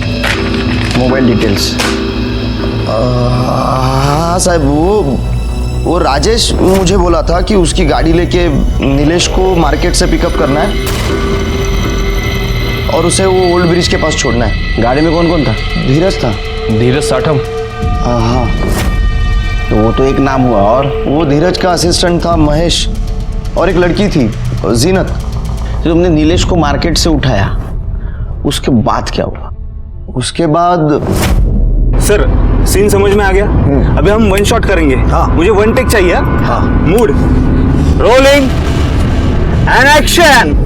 मोबाइल डिटेल्स। हाँ साहब, वो राजेश मुझे बोला था कि उसकी गाड़ी लेके नीलेश को मार्केट से पिकअप करना है और उसे वो ओल्ड ब्रिज के पास छोड़ना है। गाड़ी में कौन कौन था? धीरज था। धीरज साठम? हाँ तो वो तो एक नाम हुआ। और वो धीरज का असिस्टेंट था महेश, और एक लड़की थी जीनत। तो तुमने नीलेश को मार्केट से उठाया, उसके बाद क्या हुआ? उसके बाद सर सीन समझ में आ गया। अभी हम 1 शॉट करेंगे। हाँ। मुझे 1 टेक चाहिए। हाँ। Mood rolling and action.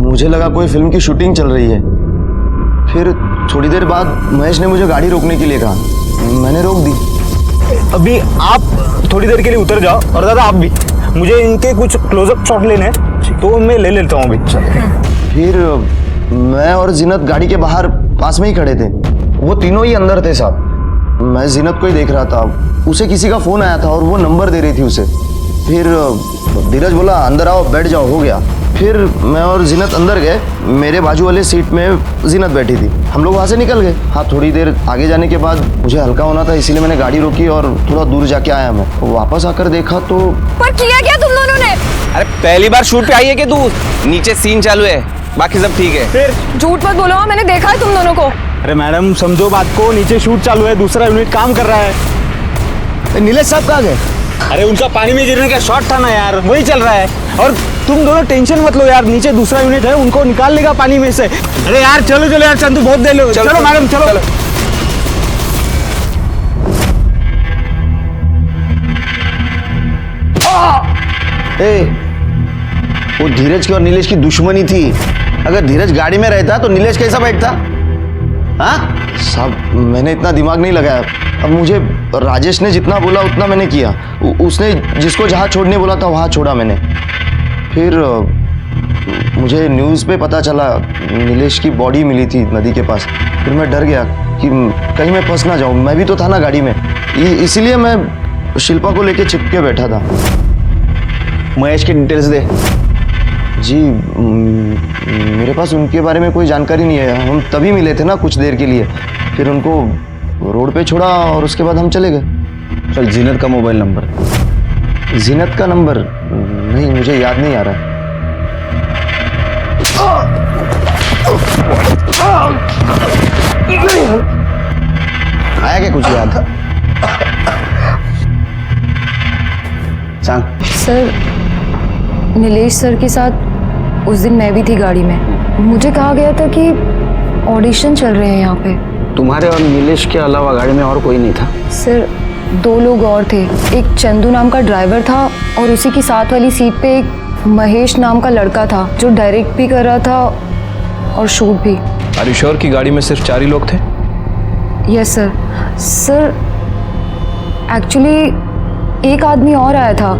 मुझे लगा कोई फिल्म की शूटिंग चल रही है। फिर थोड़ी देर बाद महेश ने मुझे गाड़ी रोकने के लिए कहा, मैंने रोक दी। अभी आप थोड़ी देर के लिए उतर जाओ, और दादा आप भी। मुझे इनके कुछ क्लोजअप शॉट लेने हैं, तो मैं ले लेता हूँ अभी। फिर मैं और जीनत गाड़ी के बाहर पास में ही खड़े थे। वो तीनों ही अंदर थे साहब। मैं जीनत को ही देख रहा था। उसे किसी का फोन आया था और वो नंबर दे रही थी उसे। फिर धीरज बोला अंदर आओ, बैठ जाओ, हो गया। फिर मैं और जीनत अंदर गए। मेरे बाजू वाले सीट में जीनत बैठी थी। हम लोग वहाँ से निकल गए। हाँ थोड़ी देर आगे जाने के बाद मुझे हल्का होना था, इसीलिए मैंने गाड़ी रोकी और थोड़ा दूर जाके आया। मैं वापस आकर देखा तो। पर किया क्या तुम दोनों ने? अरे पहली बार शूट पे आई है कि तू? नीचे सीन चालू है, बाकी सब ठीक है। फिर झूठ मत बोलो, मैंने देखा है तुम दोनों को। अरे मैडम समझो बात को, नीचे शूट चालू है, दूसरा यूनिट काम कर रहा है। नीलेश साहब कहाँ गए? अरे उनका पानी में गिरने का शॉट था ना यार, वही चल रहा है। और तुम दोनों टेंशन मत लो यार, नीचे दूसरा यूनिट है, उनको निकाल लेगा पानी में से। अरे यार चलो चलो यार, चंदू बहुत देर लो। चलो मैडम चलो। वो धीरज की और नीलेश की दुश्मनी थी। अगर धीरज गाड़ी में रहता तो नीलेश कैसा बैठता? हाँ साहब मैंने इतना दिमाग नहीं लगाया। अब मुझे राजेश ने जितना बोला उतना मैंने किया। उसने जिसको जहाँ छोड़ने बोला था वहाँ छोड़ा मैंने। फिर मुझे न्यूज़ पे पता चला नीलेश की बॉडी मिली थी नदी के पास। फिर मैं डर गया कि कहीं मैं फंस ना जाऊँ। मैं भी तो था ना गाड़ी में, इसीलिए मैं शिल्पा को लेके चिपके बैठा था। महेश की डिटेल्स दे। जी मेरे पास उनके बारे में कोई जानकारी नहीं है। हम तभी मिले थे ना कुछ देर के लिए। फिर उनको रोड पे छोड़ा और उसके बाद हम चले गए। चल जीनत का मोबाइल नंबर। जीनत का नंबर नहीं, मुझे याद नहीं आ रहा। आया क्या कुछ याद? सांग। सर नीलेश सर के साथ उस दिन मैं भी थी गाड़ी में। मुझे कहा गया था कि ऑडिशन चल रहे हैं यहाँ पे। तुम्हारे और नीलेश के अलावा गाड़ी में और कोई नहीं था? सर 2 लोग और थे। एक चंदू नाम का ड्राइवर था और उसी की साथ वाली सीट पे एक महेश नाम का लड़का था जो डायरेक्ट भी कर रहा था और शूट भी। आर यू श्योर कि गाड़ी में सिर्फ 4 ही लोग थे? Yes sir. सर एक्चुअली एक आदमी और आया था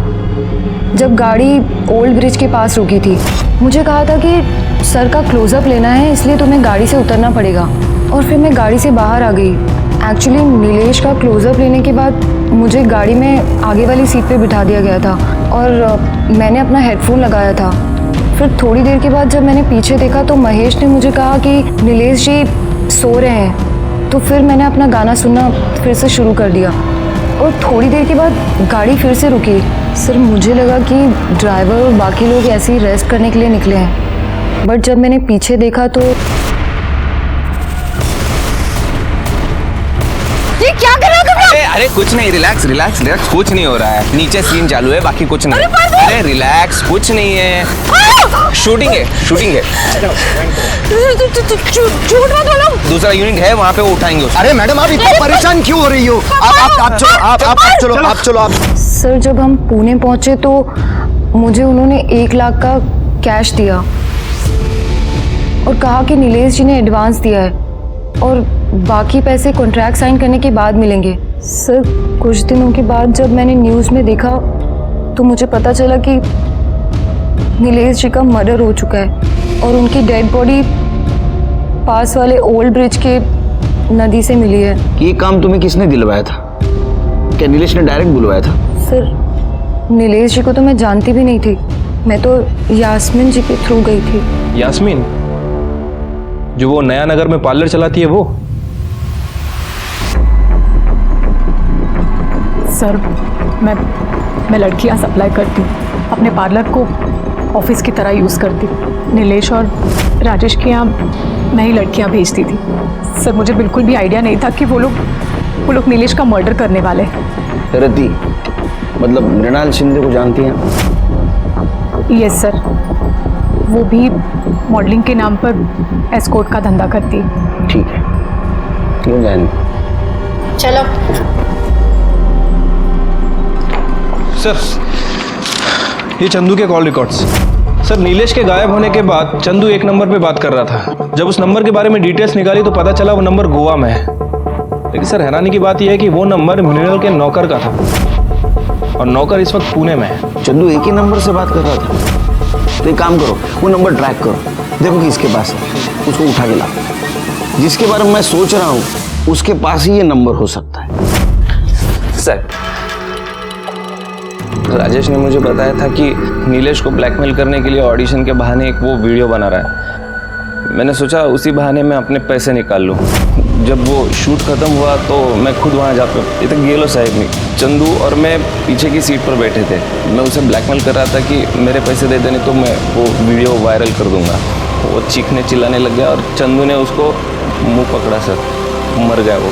जब गाड़ी ओल्ड ब्रिज के पास रुकी थी। मुझे कहा था कि सर का क्लोजअप लेना है, इसलिए तुम्हें गाड़ी से उतरना पड़ेगा। और फिर मैं गाड़ी से बाहर आ गई। एक्चुअली नीलेश का क्लोजअप लेने के बाद मुझे गाड़ी में आगे वाली सीट पे बिठा दिया गया था और मैंने अपना हेडफोन लगाया था। फिर थोड़ी देर के बाद जब मैंने पीछे देखा तो महेश ने मुझे कहा कि नीलेश जी सो रहे हैं। तो फिर मैंने अपना गाना सुनना फिर से शुरू कर दिया। और थोड़ी देर के बाद गाड़ी फिर से रुकी। सर मुझे लगा कि ड्राइवर और बाकी लोग ऐसे ही रेस्ट करने के लिए निकले हैं, बट जब मैंने पीछे देखा तो ये क्या कर रहे हो तुम? अरे कुछ नहीं, रिलैक्स रिलैक्स रिलैक्स, कुछ नहीं हो रहा है। नीचे सीन चालू है, बाकी कुछ नहीं। अरे रिलैक्स, कुछ नहीं है। शूटिंग है, शूटिंग है। झूठ मत बोलो। दूसरा यूनिट है, वहाँ पे वो उठाएंगे उसको। अरे मैडम आप इतना परेशान क्यों हो रही हो? आप चलो। सर जब हम पुणे पहुंचे तो मुझे उन्होंने 1 लाख का कैश दिया और कहा कि नीलेश जी ने एडवांस दिया है और बाकी पैसे कॉन्ट्रैक्ट साइन करने के बाद मिलेंगे। सर कुछ दिनों के बाद जब मैंने न्यूज़ में देखा तो मुझे पता चला कि नीलेश जी का मर्डर हो चुका है और उनकी डेड बॉडी पास वाले ओल्ड ब्रिज के नदी से मिली है। ये काम तुम्हें किसने दिलवाया था? क्या नीलेश ने डायरेक्ट बुलवाया था? सर नीलेश जी को तो मैं जानती भी नहीं थी, मैं तो यास्मीन जी के थ्रू गई थी। यास्मीन जो वो नया नगर में पार्लर चलाती है वो? सर मैं लड़कियां सप्लाई करती हूँ, अपने पार्लर को ऑफिस की तरह यूज़ करती। नीलेश और राजेश के यहाँ मैं ही लड़कियां भेजती थी। सर मुझे बिल्कुल भी आइडिया नहीं था कि वो लोग नीलेश का मर्डर करने वाले हैं। रति मतलब मृणाल शिंदे को जानती हैं? यस सर, वो भी मॉडलिंग के नाम पर एस्कॉर्ट का धंधा करती है। ठीक है, क्यों जाएंगे? चलो। सर ये चंदू के कॉल रिकॉर्ड्स। सर नीलेश के गायब होने के बाद चंदू 1 नंबर पे बात कर रहा था। जब उस नंबर के बारे में डिटेल्स निकाली तो पता चला वो नंबर गोवा में है। लेकिन सर हैरानी की बात यह है कि वो नंबर मृणाल के नौकर का था और नौकर इस वक्त पुणे में है। चंदू एक ही नंबर से बात कर रहा था। तो एक काम करो, वो नंबर ट्रैक करो, देखो कि इसके पास है, उसको उठा के लाओ। जिसके बारे में मैं सोच रहा हूँ उसके पास ही ये नंबर हो सकता है। सर राजेश ने मुझे बताया था कि नीलेश को ब्लैकमेल करने के लिए ऑडिशन के बहाने एक वो वीडियो बना रहा है। मैंने सोचा उसी बहाने मैं अपने पैसे निकाल लूँ। जब वो शूट खत्म हुआ तो मैं खुद वहाँ जाकर इतने गेलो साहब नहीं, चंदू और मैं पीछे की सीट पर बैठे थे। मैं उसे ब्लैकमेल कर रहा था कि मेरे पैसे दे देने तो मैं वो वीडियो वायरल कर दूंगा। वो चीखने चिल्लाने लग गया और चंदू ने उसको मुंह पकड़ा। सर मर गया वो।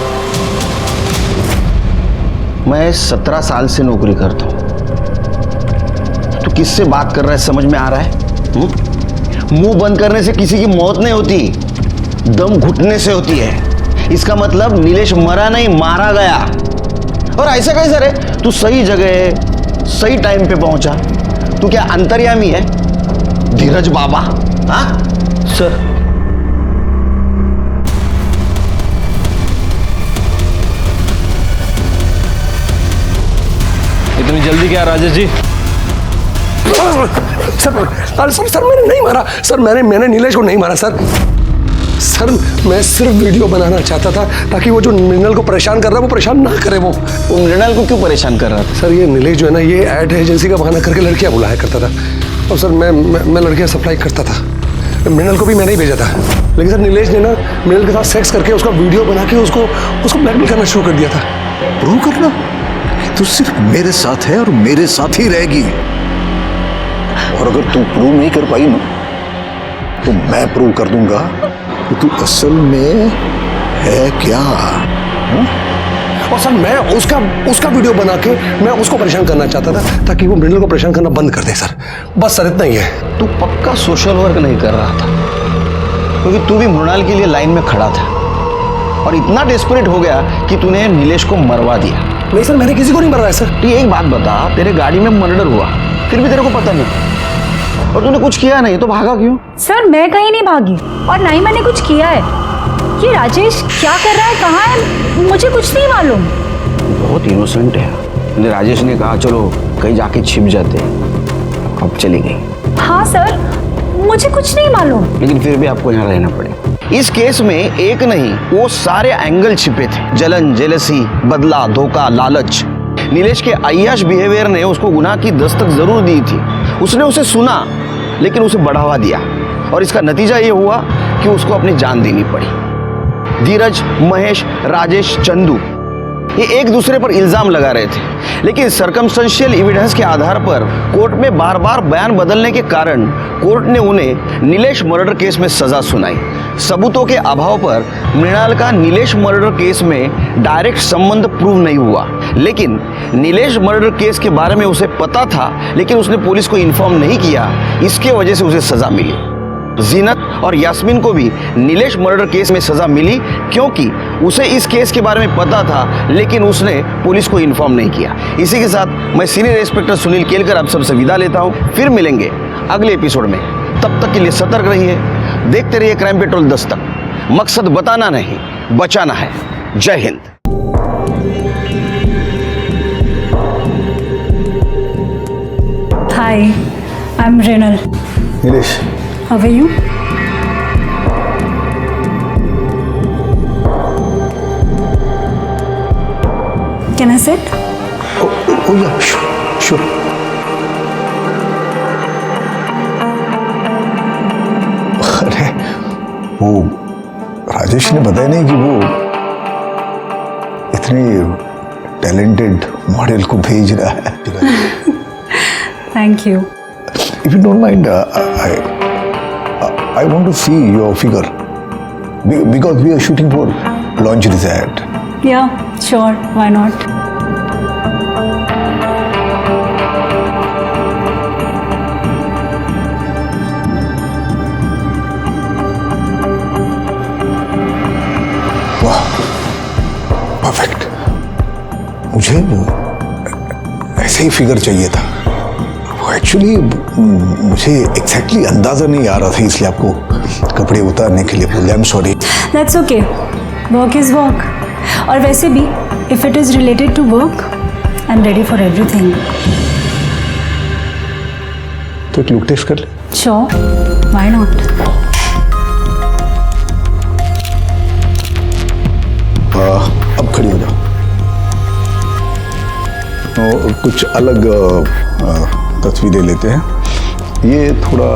मैं 17 साल से नौकरी करता हूँ। तो किससे बात कर रहा है समझ में आ रहा है? मुंह बंद करने से किसी की मौत नहीं होती, दम घुटने से होती है। इसका मतलब नीलेश मरा नहीं, मारा गया। और ऐसा कैसे रे? तू सही जगह सही टाइम पे पहुंचा। तू क्या अंतर्यामी है? धीरज बाबा? हाँ सर। इतनी जल्दी क्या राजेश जी? सर मैंने नहीं मारा सर, मैंने नीलेश को नहीं मारा सर। सर मैं सिर्फ वीडियो बनाना चाहता था ताकि वो जो मृणाल को परेशान कर रहा है वो परेशान ना करे। वो मृणाल को क्यों परेशान कर रहा था? सर ये नीलेश जो है ना, ये एड एजेंसी का बहाना करके लड़कियां बुलाया करता था और सर मैं लड़कियां सप्लाई करता था। मृणाल को भी मैंने ही भेजा था, लेकिन सर नीलेश ने ना मृणाल के साथ सेक्स करके उसका वीडियो बना के उसको ब्लैकमेल करना शुरू कर दिया था। प्रूव करना? तो सिर्फ मेरे साथ है और मेरे साथ ही रहेगी। और अगर तू प्रूव नहीं कर पाई ना तो मैं प्रूव कर दूंगा कि तू असल में है क्या। और सर मैं उसका वीडियो बना के मैं उसको परेशान करना चाहता था ताकि वो मृणाल को परेशान करना बंद कर दे। सर बस सर इतना ही है। तू पक्का सोशल वर्क नहीं कर रहा था, क्योंकि तू भी मृणाल के लिए लाइन में खड़ा था और इतना डेस्परेट हो गया कि तूने नीलेश को मरवा दिया। नहीं सर, मैंने किसी को नहीं मरवाया सर। तू एक बात बता, तेरे गाड़ी में मर्डर हुआ फिर भी तेरे को पता नहीं और तूने कुछ किया नहीं, तो भागा क्यों? सर मैं कहीं नहीं भागी और ना ही मैंने कुछ किया है। ये राजेश क्या कर रहा है, कहाँ है, मुझे कुछ नहीं मालूम। बहुत इनोसेंट है। राजेश ने कहा चलो कहीं जाके छिप जाते, अब चली गई। हाँ सर, मुझे कुछ नहीं मालूम। लेकिन फिर भी आपको यहाँ रहना पड़ेगा। इस केस में एक नहीं वो सारे एंगल छिपे थे। जलन, जेलसी, बदला, धोखा, लालच। नीलेश के अय्याश बिहेवियर ने उसको गुनाह की दस्तक जरूर दी थी। उसने उसे सुना लेकिन उसे बढ़ावा दिया और इसका नतीजा ये हुआ कि उसको अपनी जान देनी पड़ी। धीरज, महेश, राजेश, चंदू ये एक दूसरे पर इल्जाम लगा रहे थे, लेकिन सर्कमस्टेंशियल एविडेंस के आधार पर कोर्ट में बार बार बयान बदलने के कारण कोर्ट ने उन्हें नीलेश मर्डर केस में सजा सुनाई। सबूतों के अभाव पर मृणाल का नीलेश मर्डर केस में डायरेक्ट संबंध प्रूव नहीं हुआ, लेकिन नीलेश मर्डर केस के बारे में उसे पता था, लेकिन उसने पुलिस को इन्फॉर्म नहीं किया, इसके वजह से उसे सजा मिली। जीनत और यास्मीन को भी नीलेश मर्डर केस में सजा मिली क्योंकि उसे इस केस के बारे में पता था, लेकिन उसने पुलिस को इन्फॉर्म नहीं किया। इसी के साथ मैं सीनियर इंस्पेक्टर सुनील केलकर आप सबसे विदा लेता हूं। फिर मिलेंगे अगले एपिसोड में, तब तक के लिए सतर्क रहिए, देखते रहिए क्राइम पेट्रोल दस्तक। मकसद बताना नहीं, बचाना है। जय Hind. Hi, I'm Renal. Nilesh, How are you? Can I sit? oh yeah, sure. अरे वो राजेश ने बताया नहीं कि वो इतने टैलेंटेड मॉडल को भेज रहा है। Thank you. If you don't mind, I want to see your figure because we are shooting for lingerie ad. Yeah, sure. Why not? वाह, परफेक्ट। मुझे ऐसे ही फिगर चाहिए था। एक्चुअली मुझे एग्जैक्टली अंदाजा नहीं आ रहा था, इसलिए आपको कपड़े उतारने के लिए बोल दिया। I am sorry. That's okay. Work is work. और वैसे भी, if it is related to work, I'm ready for everything. तो एक लुक टेस्ट कर ले। Sure. Why not? अब खड़ी हो जाओ। कुछ अलग तस्वीरें लेते हैं। ये थोड़ा